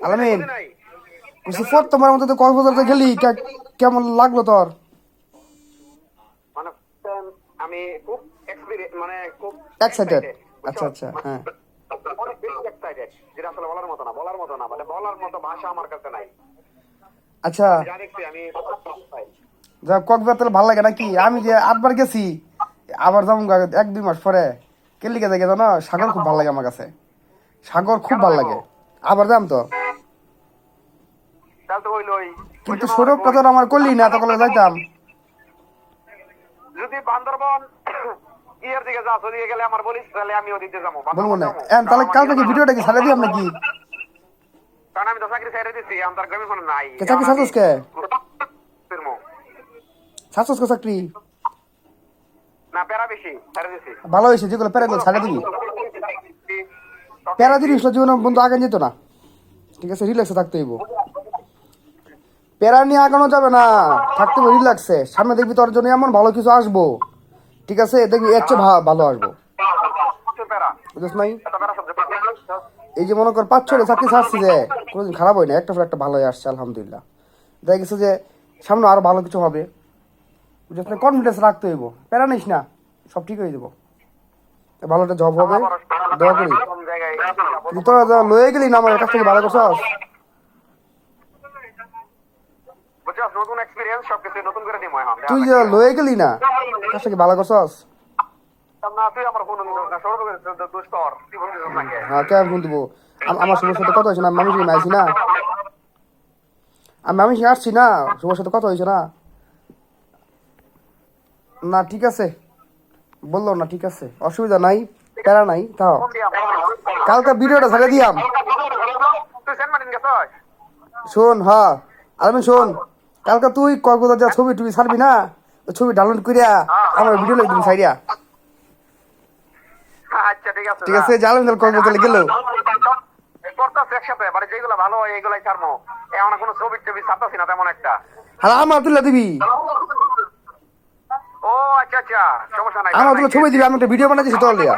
আলামিন তোমার মতো তো কক্সবাজার গেলি কেমন লাগলো তোর? মানে আমি খুব খুব এক্সাইটেড। আচ্ছা আচ্ছা, হ্যাঁ অনেক বেশি এক্সাইটেড, যেটা আসলে বলার মতো না মানে বলার মতো ভাষা আমার কাছে নাই। আচ্ছা যা দেখছি আমি যাক, কক্সবাজার ভালো লাগে নাকি? আমি যে 8বার গেছি, আবার যাবো 1-2 মাস পরে। কেলিকে দেখে জানো, সাগর খুব ভালো লাগে আমার কাছে, সাগর খুব ভালো লাগে, আবার যাম তো। তাহলে তো হইলোই। কিন্তু সৌরভটা তো আমার করলি না, তখন যাইতাম। যদি বান্দরবন ইয়ের দিকে যা চলিয়ে গেলে আমার বলিস, তাহলে আমিও দিতে যাবো। বলবো না তাহলে কালকে কি ভিডিওটা কি ছাড়ে দিলাম নাকি? কারণ আমি তো চাকরি ছেড়ে দিচ্ছি, আমার গ্রামে কোনো নাই। চাকরি ছাড়ছিস কে? ছাড়ছিস কে চাকরি? না প্যারা বেশি ছেড়ে দিচ্ছি। ভালো হয়েছে, যেগুলো প্যারা গুলো ছাড়ে দিবি। প্যারা দিবি জীবনে বন্ধু আগে যেত না, ঠিক আছে? রিল্যাক্সে থাকতে হইব, প্যারা নিয়ে আগানো যাবে না, থাকতে হবে রিল্যাক্সে। সামনে দেখবি তোর জন্য এমন ভালো কিছু আসবো, ঠিক আছে? দেখবি এর চেয়ে ভালো আসবো, বুঝছ নাই? এই যে মনে কর 5-6 চাকরি ছাড়ছি, যে কোনোদিন খারাপ হয় না, একটা পর একটা ভালো হয়ে আসছে আলহামদুলিল্লাহ। দেখা গেছে যে সামনে আরো ভালো কিছু হবে, বুঝছ না? কনফিডেন্স রাখতে হইব, প্যারা নিস না, সব ঠিক হয়ে যাবো, ভালো একটা জব হবে, দোয়া করি। তোরা লয়ে গেলি না আমার কাছ থেকে, ভালো করছস। নতুন এক্সপেরিয়েন্স, সবকিছু নতুন করে দিমু এখন। তুই যে লয়ে গেলি না, কাছ থেকে ভালো করছস। না তুই আমার ফোন না, সরব করে দোষ কর, তুই ফোন দিস না কে? হ্যাঁ, কেন ফোন দিব? আমার শুভর সাথে কথা হয়েছে না, মামির সাথে আইছি না, আমি মামির সাথে আসছি না, শুভর সাথে কথা হয়েছে না। না ঠিক আছে, বললো না, ঠিক আছে, অসুবিধা নাই, প্যারা নাই। তাও কালকে ভিডিওটা ছেড়ে দিয়াম, তুই সেন্ট মার্টিন গেছস? শোন, হ্যাঁ আলামিন শোন, কালকে তুই কক্সবাজার যা ছবি টুবি ছাড়বি না, ওই ছবি ডাউনলোড করিয়া আমার ভিডিও লিখে দিবি সাইডিয়া। আচ্ছা ঠিক আছে, ঠিক আছে? জালাম তাহলে কক্সবাজার গেল করতেছ একসাথে, মানে যেগুলো ভালো হয় এগুলাই ছাড়বো। এখন কোনো ছবি টবি ছাড়তাছি না তেমন একটা। আর আমার তুলে দিবি, ও আচ্ছা আচ্ছা, সমস্যা নাই। আমার তুলে ছবি দিবি, আমি একটা ভিডিও বানাচ্ছি তোর লিয়া।